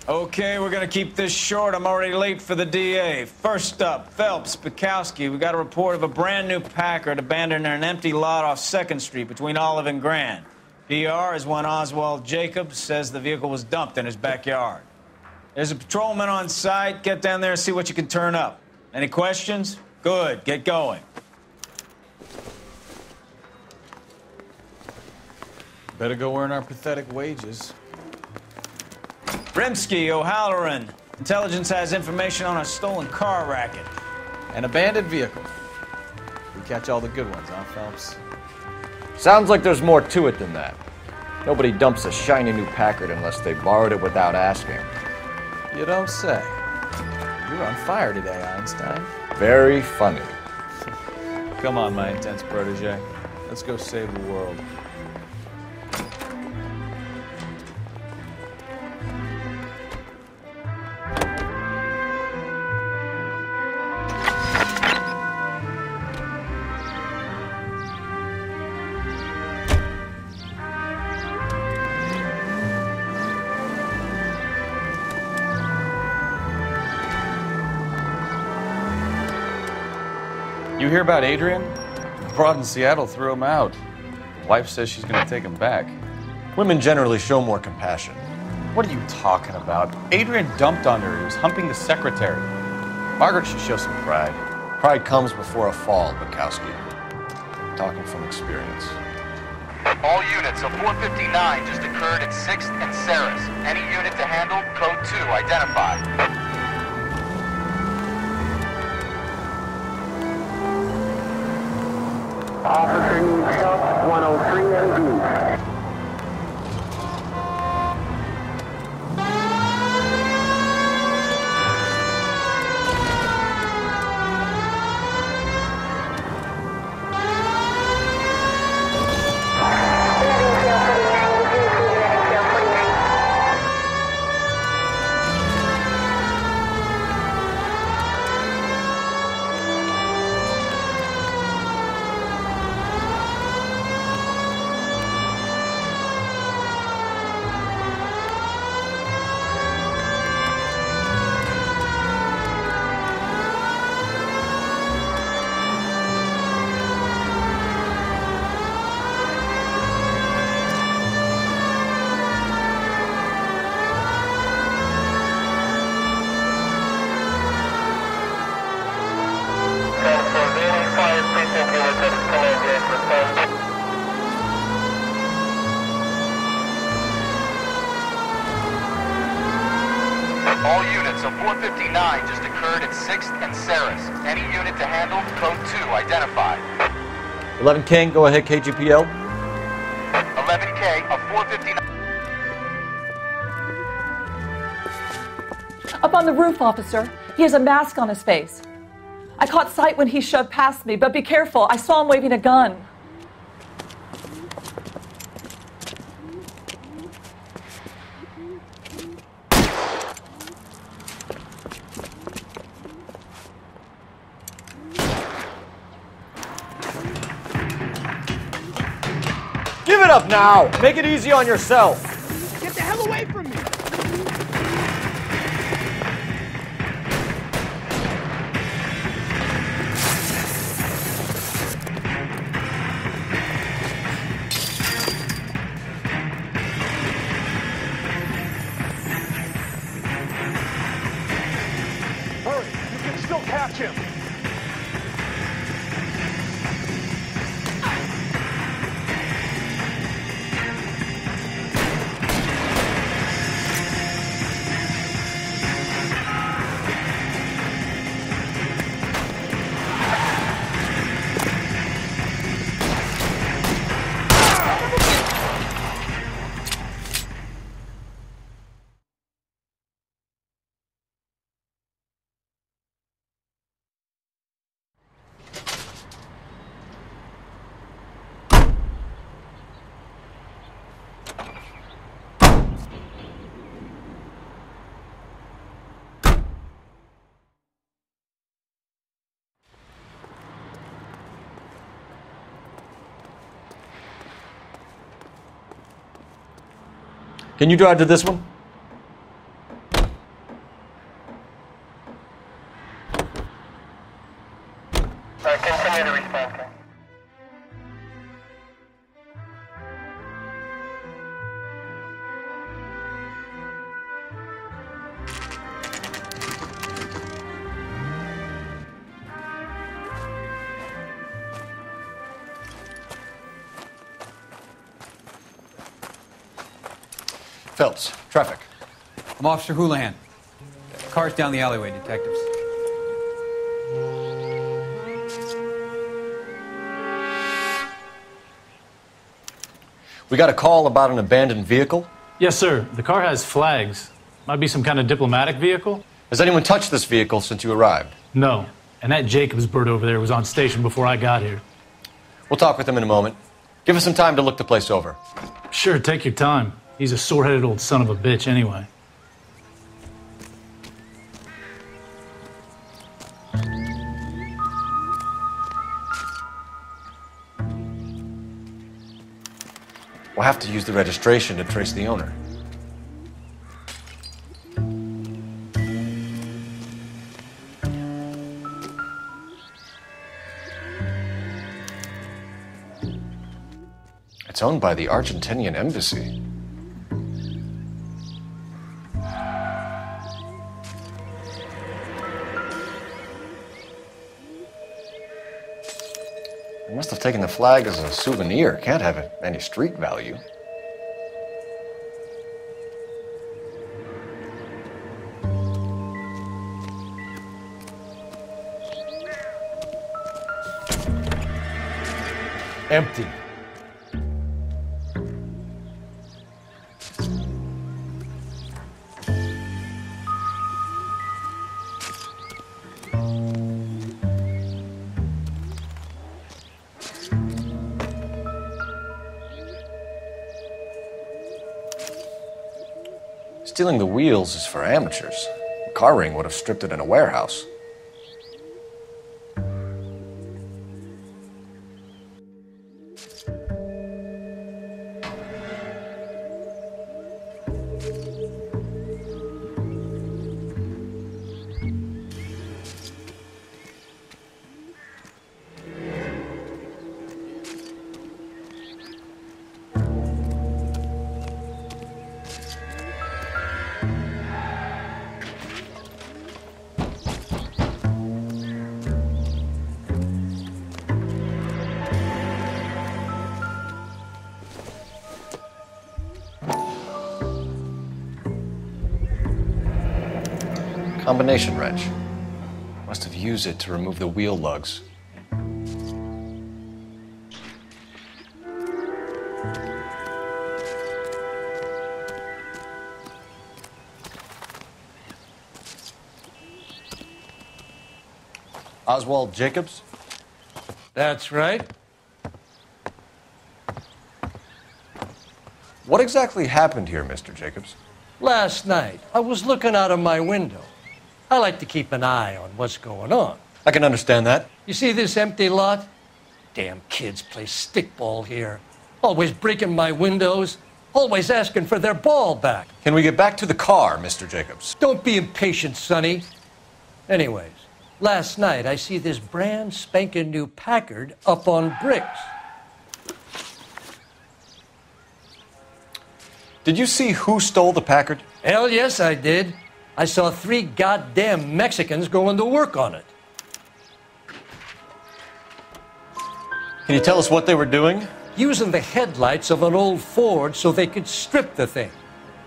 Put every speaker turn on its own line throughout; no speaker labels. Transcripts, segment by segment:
Okay, we're gonna keep this short. I'm already late for the DA. First up, Phelps, Bukowski. We got a report of a brand new Packard abandoned in an empty lot off 2nd Street between Olive and Grand. PR is one Oswald Jacobs says the vehicle was dumped in his backyard. There's a patrolman on site. Get down there and see what you can turn up. Any questions? Good, get going.
Better go earn our pathetic wages.
Rimsky, O'Halloran. Intelligence has information on a stolen car racket.
An abandoned vehicle. We catch all the good ones, huh, Phelps?
Sounds like there's more to it than that. Nobody dumps a shiny new Packard unless they borrowed it without asking.
You don't say. You're on fire today, Einstein.
Very funny.
Come on, my intense protege. Let's go save the world. You hear about Adrian? The broad in Seattle threw him out. The wife says she's gonna take him back.
Women generally show more compassion.
What are you talking about? Adrian dumped on her. He was humping the secretary. Margaret should show some pride.
Pride comes before a fall, Bukowski. Talking from experience.
All units, a 459 just occurred at 6th and Saris. Any unit to handle, code 2, identified.
Officer needs help, 103 MD.
All units, a 459 just occurred at 6th and Saris. Any unit to handle, code 2, identified.
11 King, go ahead, KGPL.
11K, a 459...
Up on the roof, officer. He has a mask on his face. I caught sight when he shoved past me, but be careful. I saw him waving a gun.
Give it up now! Make it easy on yourself!
Get the hell away from me!
Hurry! You can still catch him!
Can you drive to this one?
Continue to respond.
Phelps, traffic.
I'm Officer Houlihan. Car's down the alleyway, detectives.
We got a call about an abandoned vehicle.
Yes, sir. The car has flags. Might be some kind of diplomatic vehicle.
Has anyone touched this vehicle since you arrived?
No. And that Jacobs bird over there was on station before I got here.
We'll talk with him in a moment. Give us some time to look the place over.
Sure, take your time. He's a sore-headed old son of a bitch anyway.
We'll have to use the registration to trace the owner. It's owned by the Argentinian embassy. They must have taken the flag as a souvenir. Can't have any street value. Empty. Stealing the wheels is for amateurs. The car ring would have stripped it in a warehouse. Combination wrench. Must have used it to remove the wheel lugs. Oswald Jacobs?
That's right.
What exactly happened here, Mr. Jacobs?
Last night, I was looking out of my window. I like to keep an eye on what's going on.
I can understand that.
You see this empty lot? Damn kids play stickball here. Always breaking my windows. Always asking for their ball back.
Can we get back to the car, Mr. Jacobs?
Don't be impatient, Sonny. Anyways, last night I see this brand spanking new Packard up on bricks.
Did you see who stole the Packard?
Hell yes, I did. I saw 3 goddamn Mexicans going to work on it.
Can you tell us what they were doing?
Using the headlights of an old Ford so they could strip the thing.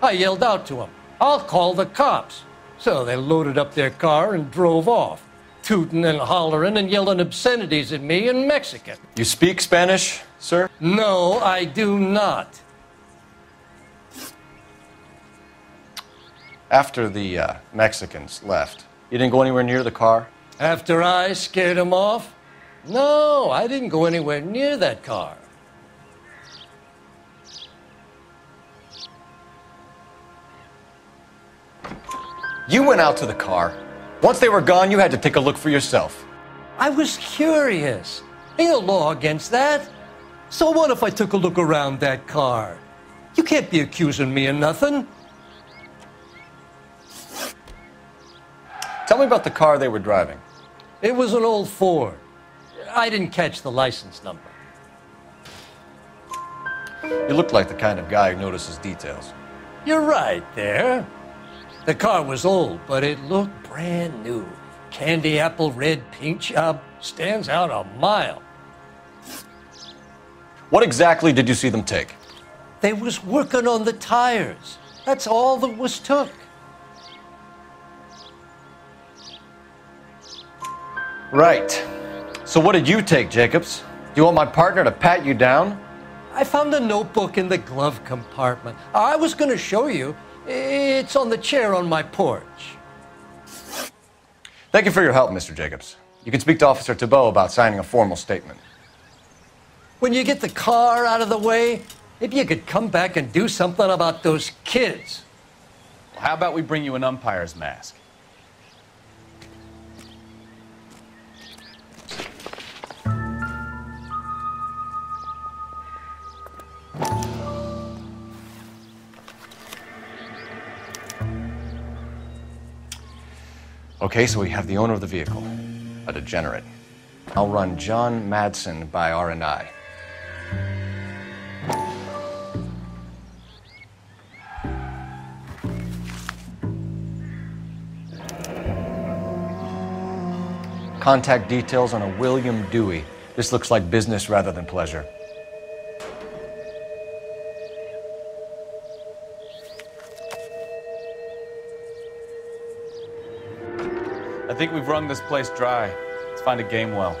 I yelled out to them, "I'll call the cops." So they loaded up their car and drove off, tooting and hollering and yelling obscenities at me in Mexican.
You speak Spanish, sir?
No, I do not.
After the Mexicans left, you didn't go anywhere near the car?
After I scared them off? No, I didn't go anywhere near that car.
You went out to the car. Once they were gone, you had to take a look for yourself.
I was curious. Ain't no law against that. So what if I took a look around that car? You can't be accusing me of nothing.
Tell me about the car they were driving.
It was an old Ford. I didn't catch the license number.
You look like the kind of guy who notices details.
You're right there. The car was old, but it looked brand new. Candy apple red paint job stands out a mile.
What exactly did you see them take?
They was working on the tires. That's all that was took.
Right. So what did you take, Jacobs? Do you want my partner to pat you down?
I found a notebook in the glove compartment. I was going to show you. It's on the chair on my porch.
Thank you for your help, Mr. Jacobs. You can speak to Officer Thibault about signing a formal statement.
When you get the car out of the way, maybe you could come back and do something about those kids.
Well, how about we bring you an umpire's mask?
Okay, so we have the owner of the vehicle, a degenerate. I'll run John Madsen by R&I. Contact details on a William Dewey. This looks like business rather than pleasure.
I think we've wrung this place dry. Let's find a game well.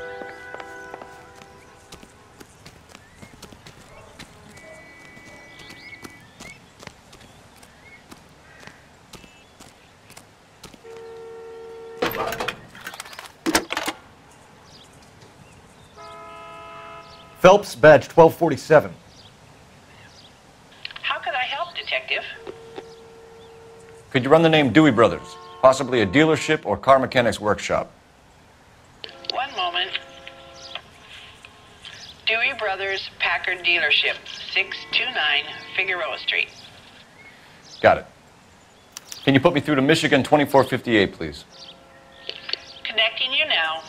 Phelps, badge 1247.
How can I help, Detective?
Could you run the name Dewey Brothers? Possibly a dealership or car mechanics workshop.
One moment. Dewey Brothers Packard Dealership, 629 Figueroa Street.
Got it. Can you put me through to Michigan 2458, please?
Connecting you now.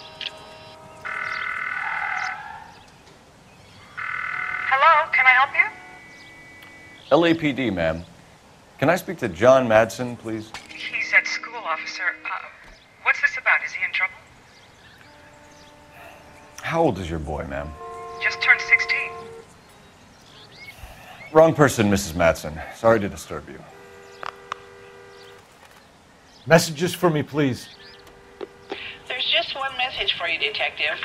Hello, can I help you?
LAPD, ma'am. Can I speak to John Madsen, please?
He's at school, officer. What's this about? Is he in trouble?
How old is your boy, ma'am?
Just turned 16.
Wrong person, Mrs. Madsen. Sorry to disturb you.
Messages for me, please.
There's just one message for you, Detective.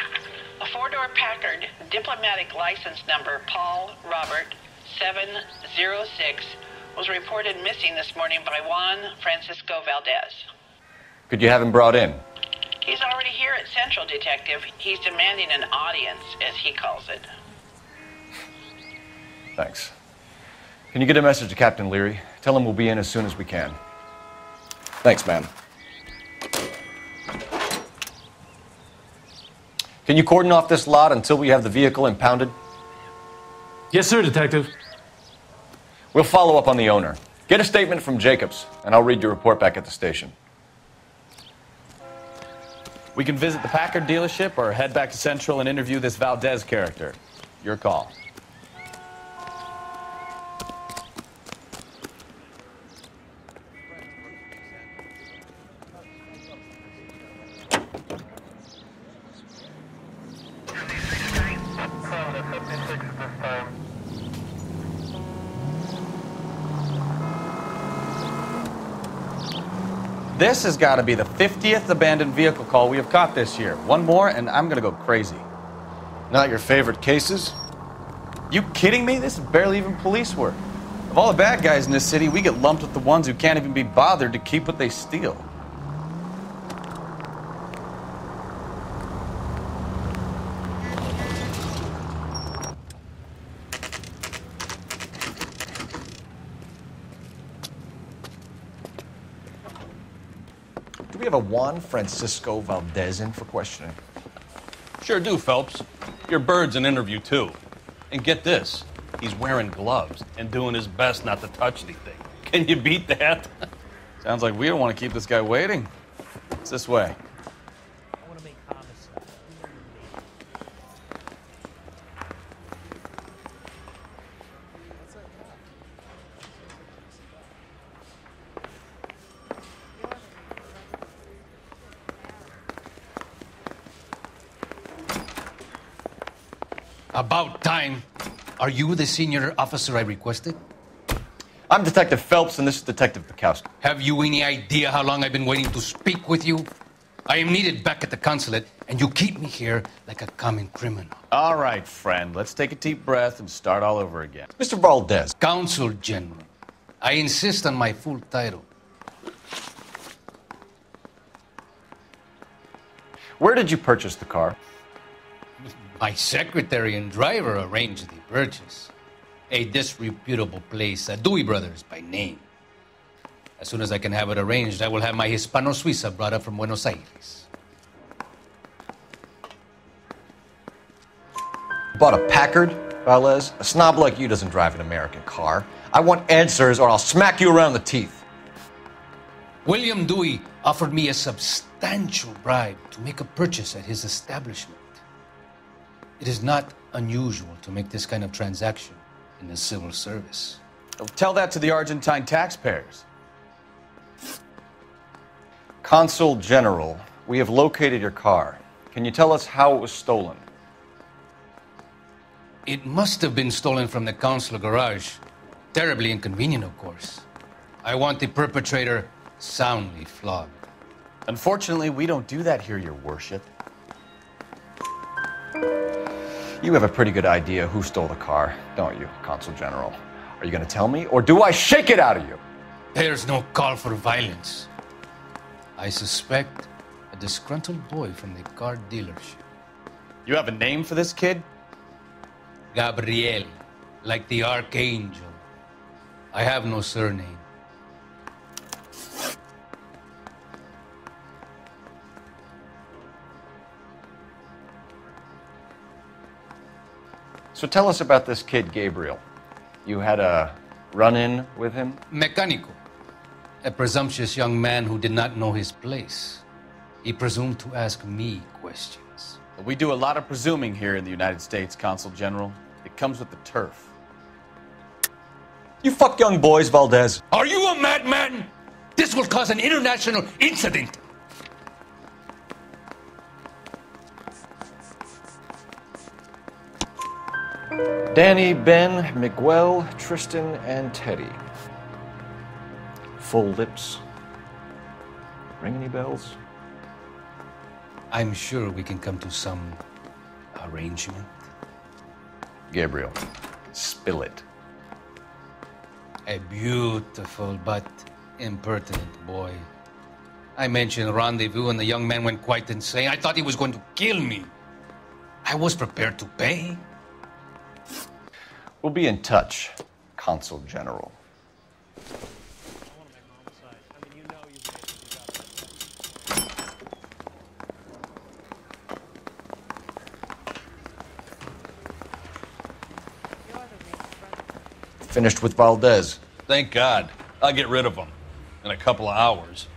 A four-door Packard, diplomatic license number Paul Robert 706, was reported missing this morning by Juan Francisco Valdez.
Could you have him brought in?
He's already here at Central, Detective. He's demanding an audience, as he calls it.
Thanks. Can you get a message to Captain Leary? Tell him we'll be in as soon as we can. Thanks, ma'am. Can you cordon off this lot until we have the vehicle impounded?
Yes, sir, Detective.
We'll follow up on the owner. Get a statement from Jacobs, and I'll read your report back at the station.
We can visit the Packard dealership or head back to Central and interview this Valdez character. Your call. This has got to be the 50th abandoned vehicle call we have caught this year. One more, and I'm going to go crazy.
Not your favorite cases?
You kidding me? This is barely even police work. Of all the bad guys in this city, we get lumped with the ones who can't even be bothered to keep what they steal.
Do we have a Juan Francisco Valdez in for questioning?
Sure do, Phelps. Your bird's an interview, too. And get this, he's wearing gloves and doing his best not to touch anything. Can you beat that?
Sounds like we don't want to keep this guy waiting. It's this way.
About time. Are you the senior officer I requested?
I'm Detective Phelps, and this is Detective Bukowski.
Have you any idea how long I've been waiting to speak with you? I am needed back at the consulate, and you keep me here like a common criminal.
All right, friend. Let's take a deep breath and start all over again.
Mr. Valdez.
Consul General. I insist on my full title.
Where did you purchase the car?
My secretary and driver arranged the purchase. A disreputable place, Dewey Brothers by name. As soon as I can have it arranged, I will have my Hispano-Suiza brought up from Buenos Aires.
Bought a Packard, Valdez? A snob like you doesn't drive an American car. I want answers or I'll smack you around the teeth.
William Dewey offered me a substantial bribe to make a purchase at his establishment. It is not unusual to make this kind of transaction in the civil service.
Tell that to the Argentine taxpayers.
Consul General, we have located your car. Can you tell us how it was stolen?
It must have been stolen from the consular garage. Terribly inconvenient, of course. I want the perpetrator soundly flogged.
Unfortunately, we don't do that here, Your Worship.
You have a pretty good idea who stole the car, don't you, Consul General? Are you going to tell me, or do I shake it out of you?
There's no call for violence. I suspect a disgruntled boy from the car dealership.
You have a name for this kid?
Gabriel, like the archangel. I have no surname.
So tell us about this kid, Gabriel. You had a run-in with him?
Mecánico. A presumptuous young man who did not know his place. He presumed to ask me questions.
We do a lot of presuming here in the United States, Consul General. It comes with the turf.
You fuck young boys, Valdez.
Are you a madman? This will cause an international incident.
Danny, Ben, Miguel, Tristan, and Teddy. Full lips. Ring any bells?
I'm sure we can come to some arrangement.
Gabriel, spill it.
A beautiful but impertinent boy. I mentioned rendezvous and the young man went quite insane. I thought he was going to kill me. I was prepared to pay.
We'll be in touch, Consul General. Finished with Valdez.
Thank God. I'll get rid of him in a couple of hours.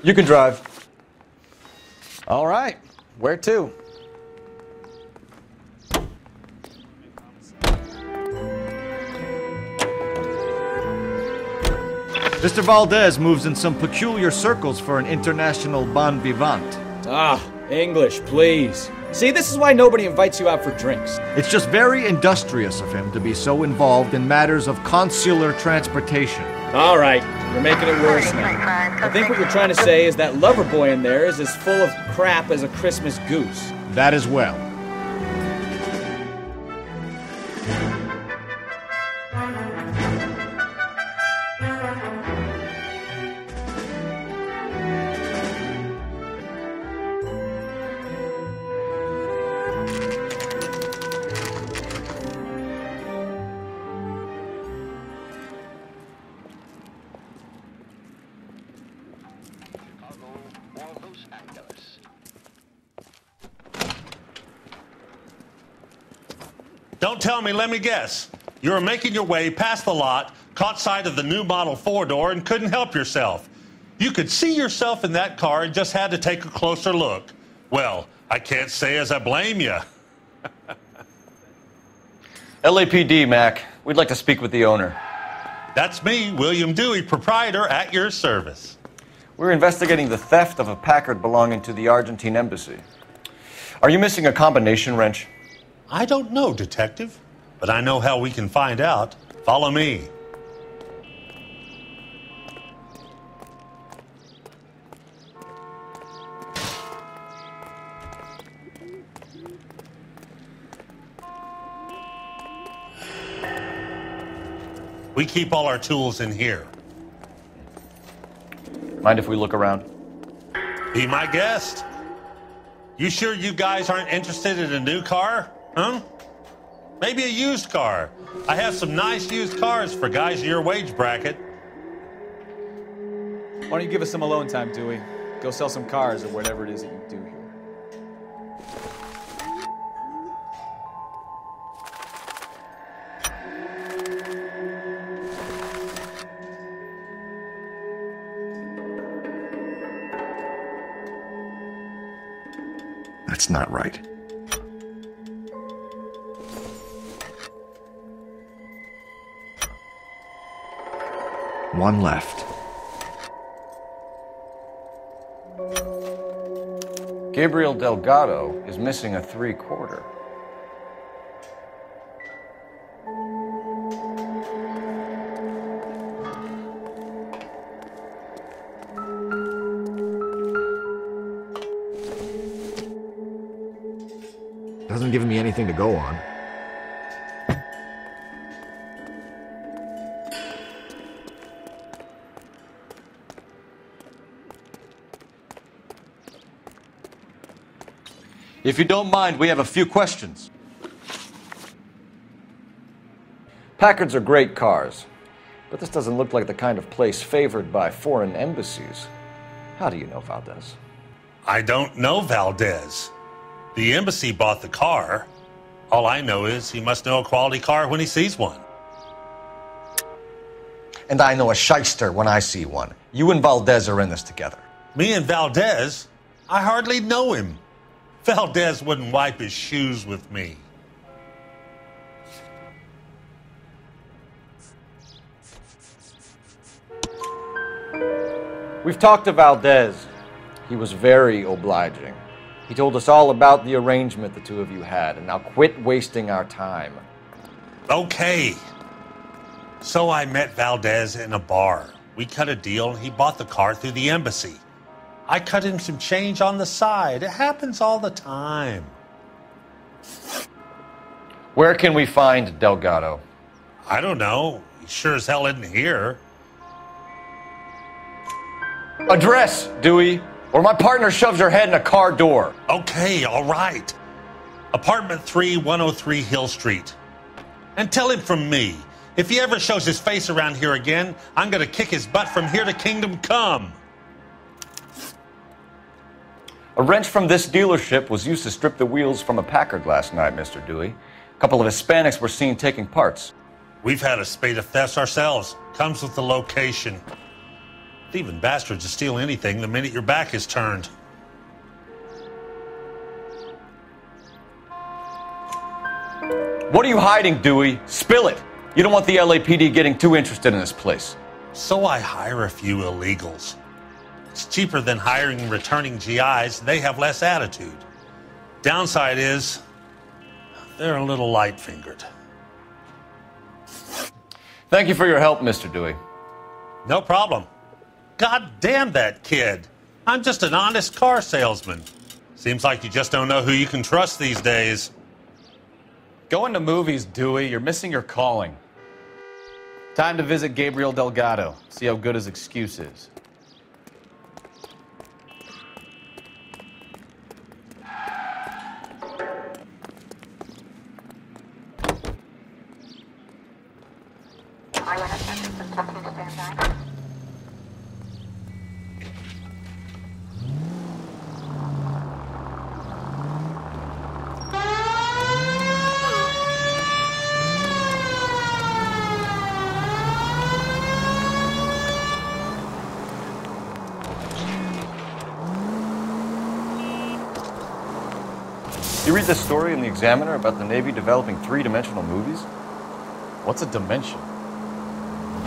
You can drive.
All right. Where to?
Mr. Valdez moves in some peculiar circles for an international bon vivant.
Ah, English, please. See, this is why nobody invites you out for drinks.
It's just very industrious of him to be so involved in matters of consular transportation.
All right, you're making it worse now. I think what you're trying to say is that lover boy in there is as full of crap as a Christmas goose.
That as well.
Don't tell me, let me guess. You were making your way past the lot, caught sight of the new model four-door, and couldn't help yourself. You could see yourself in that car and just had to take a closer look. Well, I can't say as I blame you.
LAPD, Mac. We'd like to speak with the owner.
That's me, William Dewey, proprietor, at your service.
We're investigating the theft of a Packard belonging to the Argentine embassy. Are you missing a combination wrench?
I don't know, Detective, but I know how we can find out. Follow me. We keep all our tools in here.
Mind if we look around?
Be my guest. You sure you guys aren't interested in a new car? Huh? Maybe a used car. I have some nice used cars for guys in your wage bracket.
Why don't you give us some alone time, Dewey? Go sell some cars or whatever it is that you do here.
That's not right. One left.
Gabriel Delgado is missing a 3/4.
Doesn't give me anything to go on.
If you don't mind, we have a few questions. Packards are great cars, but this doesn't look like the kind of place favored by foreign embassies. How do you know Valdez?
I don't know Valdez. The embassy bought the car. All I know is he must know a quality car when he sees one.
And I know a shyster when I see one. You and Valdez are in this together.
Me and Valdez? I hardly know him. Valdez wouldn't wipe his shoes with me.
We've talked to Valdez. He was very obliging. He told us all about the arrangement the two of you had, and now quit wasting our time.
Okay. So I met Valdez in a bar. We cut a deal, and he bought the car through the embassy. I cut him some change on the side. It happens all the time.
Where can we find Delgado?
I don't know. He sure as hell isn't here.
Address, Dewey, or my partner shoves your head in a car door.
Okay, all right. Apartment 3, 103 Hill Street. And tell him from me, if he ever shows his face around here again, I'm going to kick his butt from here to Kingdom Come.
A wrench from this dealership was used to strip the wheels from a Packard last night, Mr. Dewey. A couple of Hispanics were seen taking parts.
We've had a spate of thefts ourselves. Comes with the location. Thieving bastards will steal anything the minute your back is turned.
What are you hiding, Dewey? Spill it. You don't want the LAPD getting too interested in this place.
So I hire a few illegals. It's cheaper than hiring returning GIs. They have less attitude. Downside is, they're a little light-fingered.
Thank you for your help, Mr. Dewey.
No problem. God damn that kid. I'm just an honest car salesman. Seems like you just don't know who you can trust these days.
Going to movies, Dewey. You're missing your calling. Time to visit Gabriel Delgado. See how good his excuse is.
You read this story in the Examiner about the Navy developing three-dimensional movies?
What's a dimension?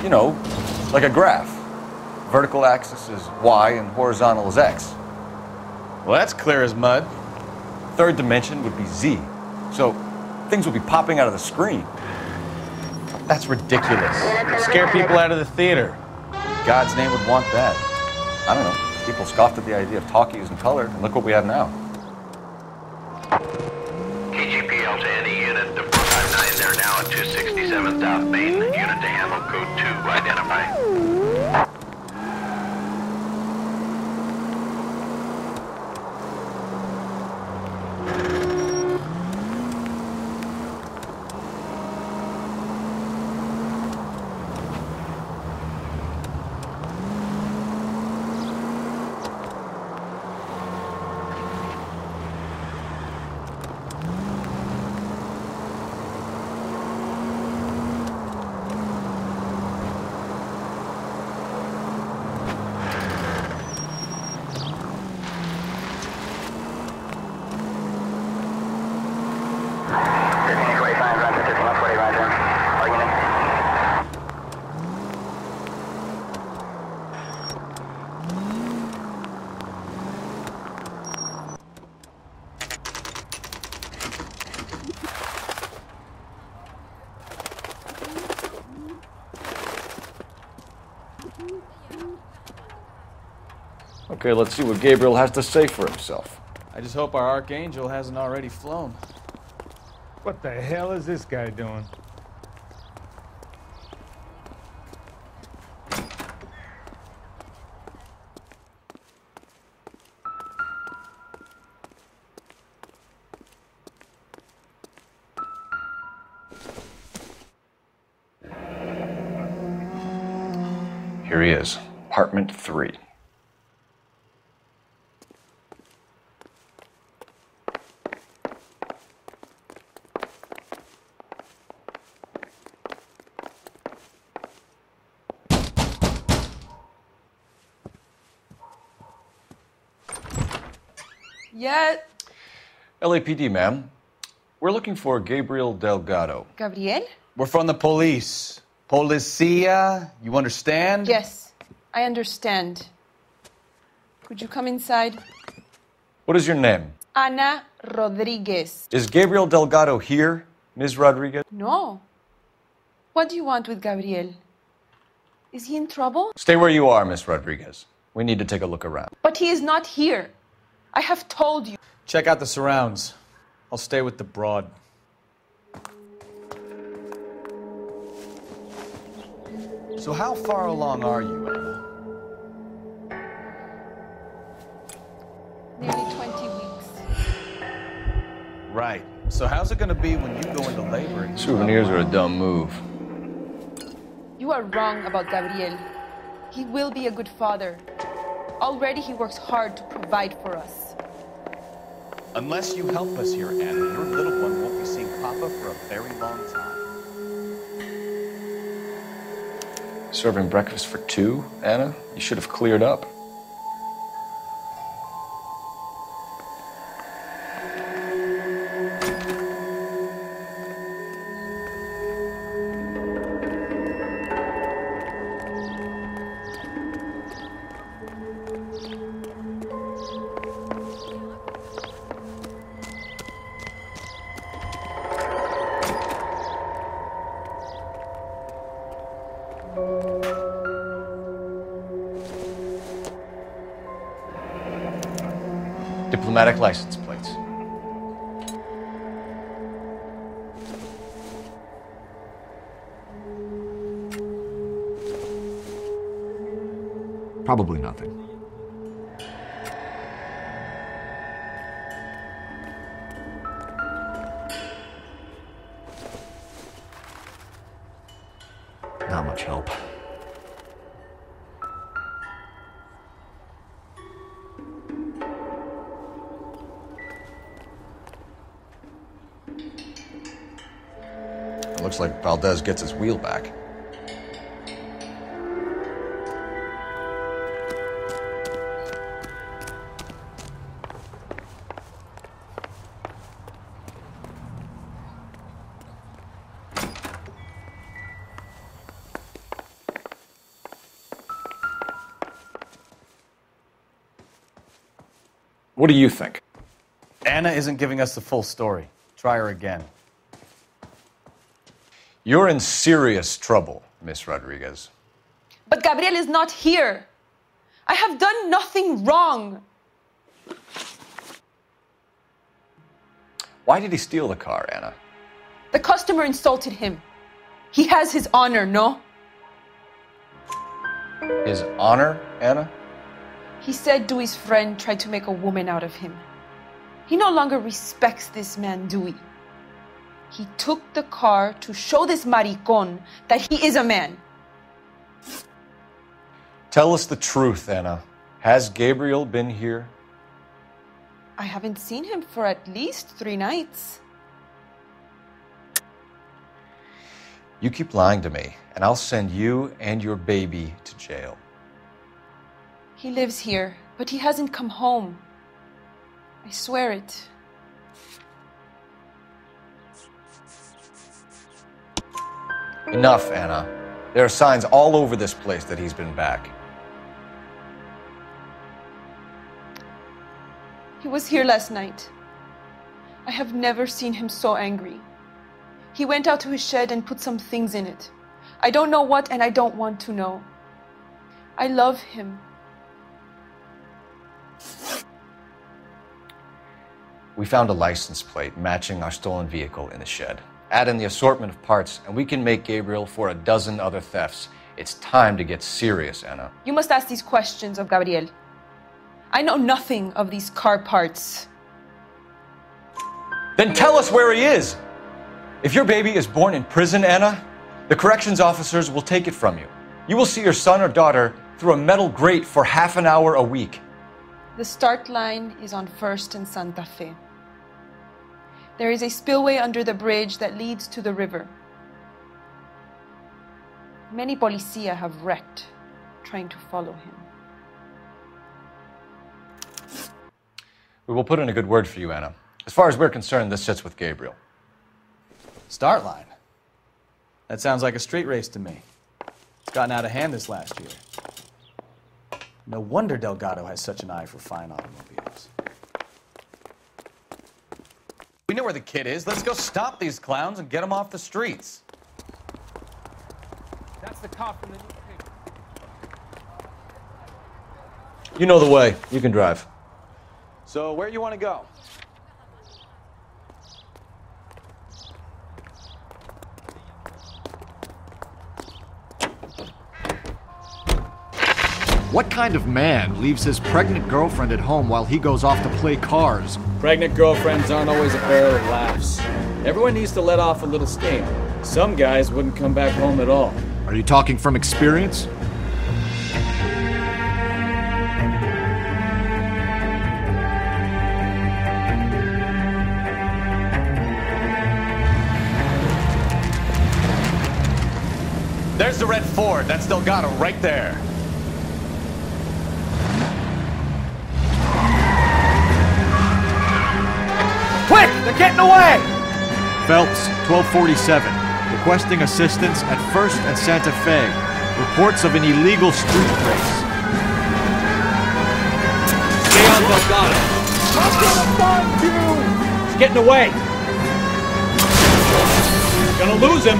You know, like a graph. Vertical axis is Y and horizontal is X.
Well, that's clear as mud.
Third dimension would be Z. So things would be popping out of the screen.
That's ridiculous. Scare people out of the theater.
God's name would want that. I don't know. People scoffed at the idea of talkies in color, and look what we have now.
KGPL to any unit, the 459, they're now at 267 South Main. Unit to handle code 2, identify.
Okay, let's see what Gabriel has to say for himself.
I just hope our Archangel hasn't already flown.
What the hell is this guy doing?
Here he is, apartment 3.
Yet.
LAPD, ma'am. We're looking for Gabriel Delgado.
Gabriel?
We're from the police. Policia, you understand?
Yes, I understand. Could you come inside?
What is your name?
Ana Rodriguez.
Is Gabriel Delgado here, Ms. Rodriguez?
No. What do you want with Gabriel? Is he in trouble?
Stay where you are, Ms. Rodriguez. We need to take a look around.
But he is not here. I have told you.
Check out the surrounds. I'll stay with the broad. So how far along are you, Anna?
Nearly 20 weeks.
Right. So how's it going to be when you go into labor? And
Souvenirs are a dumb move.
You are wrong about Gabriel. He will be a good father. Already he works hard to provide for us.
Unless you help us here, Anna, your little one won't be seeing Papa for a very long time.
Serving breakfast for 2, Anna? You should have cleared up. Diplomatic license plates.
Probably nothing. Not much help.
It looks like Valdez gets his wheel back. What do you think?
Anna isn't giving us the full story. Try her again.
You're in serious trouble, Miss Rodriguez.
But Gabriel is not here. I have done nothing wrong.
Why did he steal the car, Anna?
The customer insulted him. He has his honor, no?
His honor, Anna?
He said Dewey's friend tried to make a woman out of him. He no longer respects this man, Dewey. He took the car to show this maricón that he is a man.
Tell us the truth, Anna. Has Gabriel been here?
I haven't seen him for at least 3 nights.
You keep lying to me, and I'll send you and your baby to jail.
He lives here, but he hasn't come home. I swear it.
Enough, Anna. There are signs all over this place that he's been back.
He was here last night. I have never seen him so angry. He went out to his shed and put some things in it. I don't know what, and I don't want to know. I love him.
We found a license plate matching our stolen vehicle in the shed. Add in the assortment of parts, and we can make Gabriel for a dozen other thefts. It's time to get serious, Anna.
You must ask these questions of Gabriel. I know nothing of these car parts.
Then tell us where he is! If your baby is born in prison, Anna, the corrections officers will take it from you. You will see your son or daughter through a metal grate for half an hour a week.
The start line is on 1st and Santa Fe. There is a spillway under the bridge that leads to the river. Many policia have wrecked trying to follow him.
We will put in a good word for you, Anna. As far as we're concerned, this sits with Gabriel.
Start line? That sounds like a street race to me. It's gotten out of hand this last year. No wonder Delgado has such an eye for fine automobiles.
We know where the kid is. Let's go stop these clowns and get them off the streets.
That's the cop from the newspaper.
You know the way. You can drive.
So, where you want to go?
What kind of man leaves his pregnant girlfriend at home while he goes off to play cars?
Pregnant girlfriends aren't always a barrel of laughs. Everyone needs to let off a little steam. Some guys wouldn't come back home at all.
Are you talking from experience?
There's the red Ford. That's Delgado right there.
Quick! They're getting away!
Phelps, 1247. Requesting assistance at 1st and Santa Fe. Reports of an illegal street race.
Stay on Delgado. I'm gonna find you! He's getting away. Gonna lose him.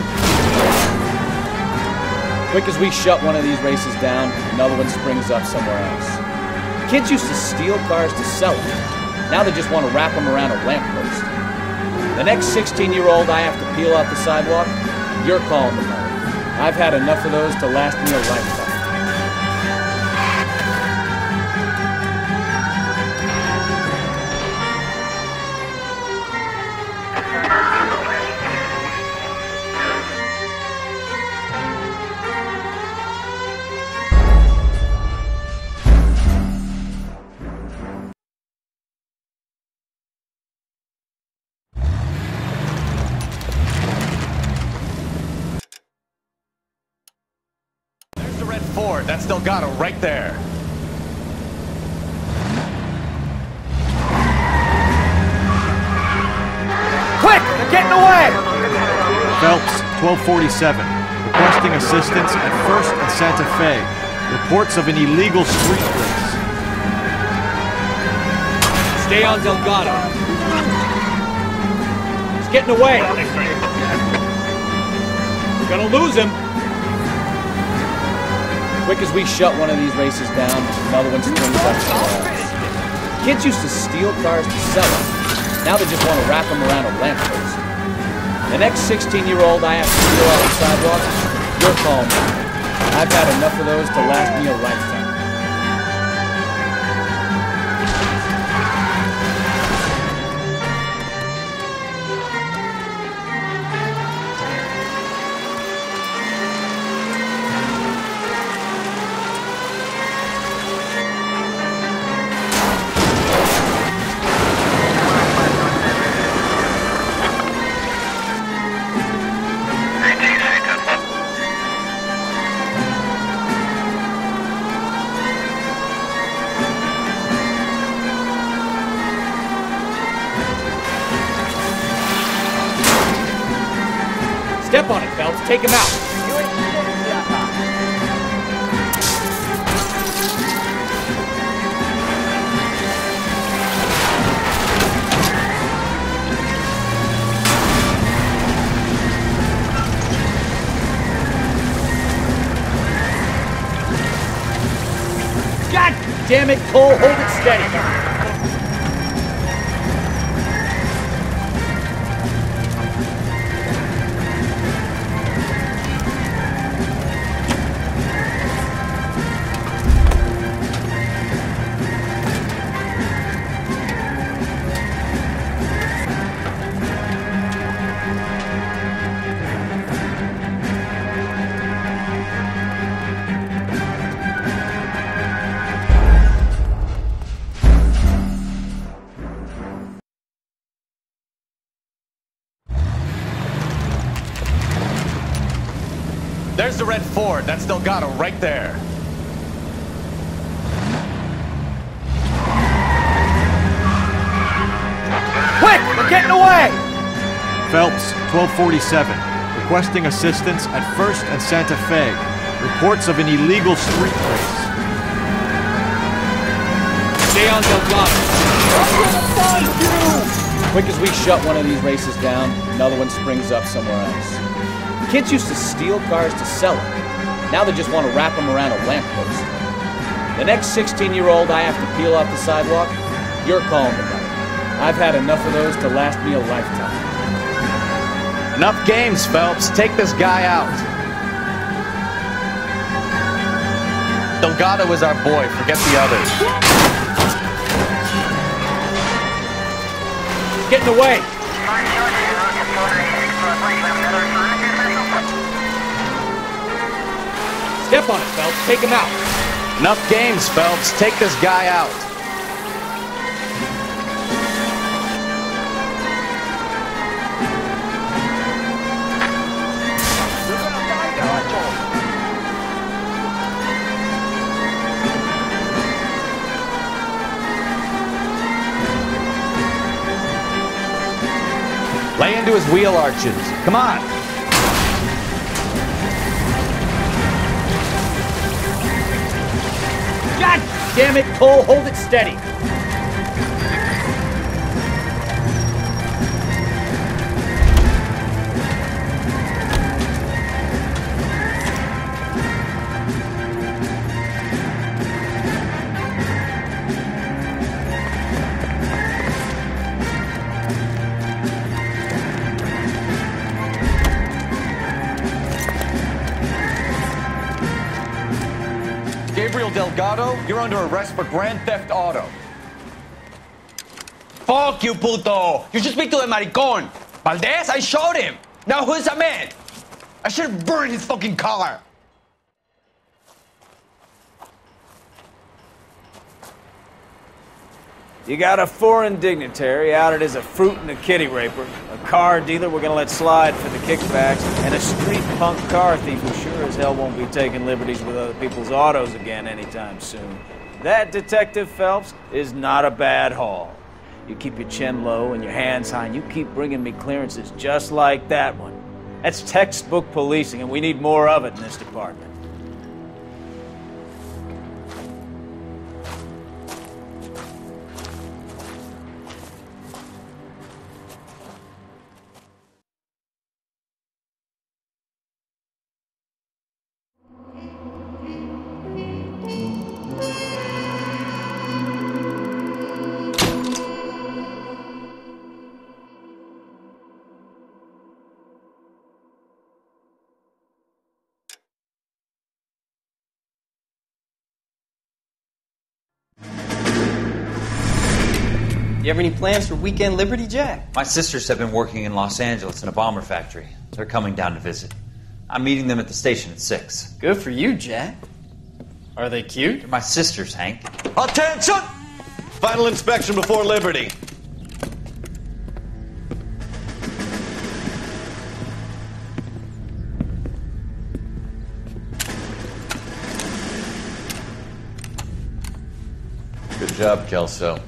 Quick as we shut one of these races down, another one springs up somewhere else. Kids used to steal cars to sell them. Now they just want to wrap them around a lamppost. The next 16-year-old I have to peel off the sidewalk, you're calling the mother. I've had enough of those to last me a lifetime.
Ford. That's Delgado right there.
Quick! They're getting away!
Phelps, 1247. Requesting assistance at 1st and Santa Fe. Reports of an illegal street race.
Stay on Delgado.
He's getting away. We're gonna lose him. Quick as we shut one of these races down, another one springs up somewhere else. Kids used to steal cars to sell them. Now they just want to wrap them around a lamppost. The next 16-year-old I have to steal off the sidewalk, you're calling me. I've had enough of those to last me a lifetime. Step on it, Phelps. Take him out. God damn it, Cole. Hold it steady.
There's the red Ford. That's Delgado right there.
Quick! We're getting away!
Phelps, 1247. Requesting assistance at 1st and Santa Fe. Reports of an illegal street race.
Stay on Delgado. I'm gonna find you!
Quick as we shut one of these races down, another one springs up somewhere else. Kids used to steal cars to sell them. Now they just want to wrap them around a lamppost. The next 16-year-old I have to peel off the sidewalk, you're calling me. I've had enough of those to last me a lifetime.
Enough games, Phelps. Take this guy out. Delgado is our boy. Forget the others.
Getting away. Step on it, Phelps. Take him out.
Enough games, Phelps. Take this guy out. Lay into his wheel arches. Come on.
God damn it, Cole. Hold it steady.
Delgado, you're under arrest for grand theft auto.
Fuck you, puto! You should speak to the maricon. Valdez, I showed him. Now who's the man? I should have burned his fucking car.
You got a foreign dignitary outed as a fruit and a kitty raper, a car dealer we're gonna let slide for the kickbacks, and a street punk car thief who sure as hell won't be taking liberties with other people's autos again anytime soon. That, Detective Phelps, is not a bad haul. You keep your chin low and your hands high, and you keep bringing me clearances just like that one. That's textbook policing, and we need more of it in this department.
You have any plans for Weekend Liberty, Jack?
My sisters have been working in Los Angeles in a bomber factory. They're coming down to visit. I'm meeting them at the station at 6.
Good for you, Jack. Are they cute?
They're my sisters, Hank.
Attention! Final inspection before Liberty.
Good job, Kelso.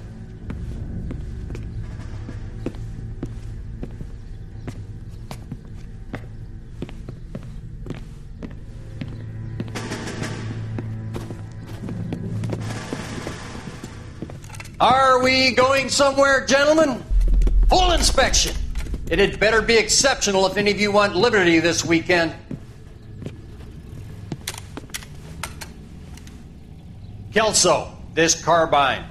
Are we going somewhere, gentlemen? Full inspection. It had better be exceptional if any of you want liberty this weekend. Kelso, this carbine.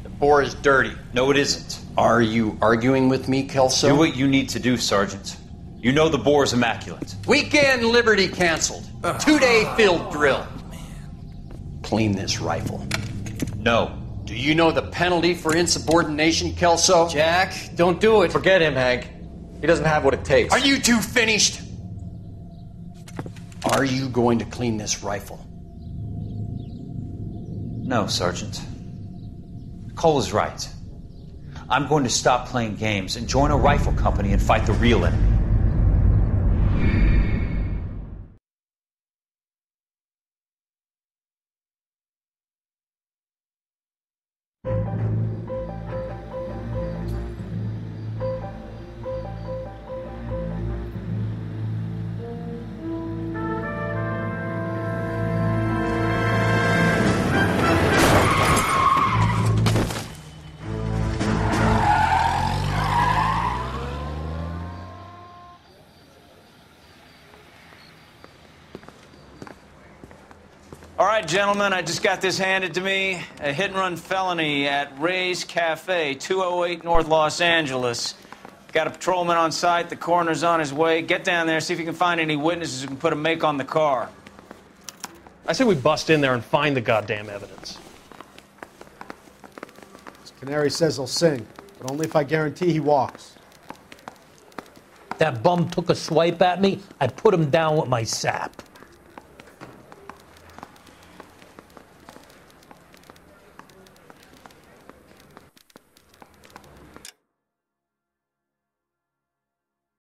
The bore is dirty.
No, it isn't.
Are you arguing with me, Kelso?
Do what you need to do, Sergeant. You know the bore is immaculate.
Weekend liberty canceled. 2-day field drill. Clean this rifle.
No.
Do you know the penalty for insubordination, Kelso?
Jack, don't do it.
Forget him, Hank. He doesn't have what it takes.
Are you two finished? Are you going to clean this rifle?
No, Sergeant. Cole is right. I'm going to stop playing games and join a rifle company and fight the real enemy.
All right, gentlemen, I just got this handed to me. A hit-and-run felony at Ray's Cafe, 208 North Los Angeles. Got a patrolman on site. The coroner's on his way. Get down there, see if you can find any witnesses who can put a make on the car.
I say we bust in there and find the goddamn evidence.
This canary says he'll sing, but only if I guarantee he walks.
That bum took a swipe at me, I put him down with my sap.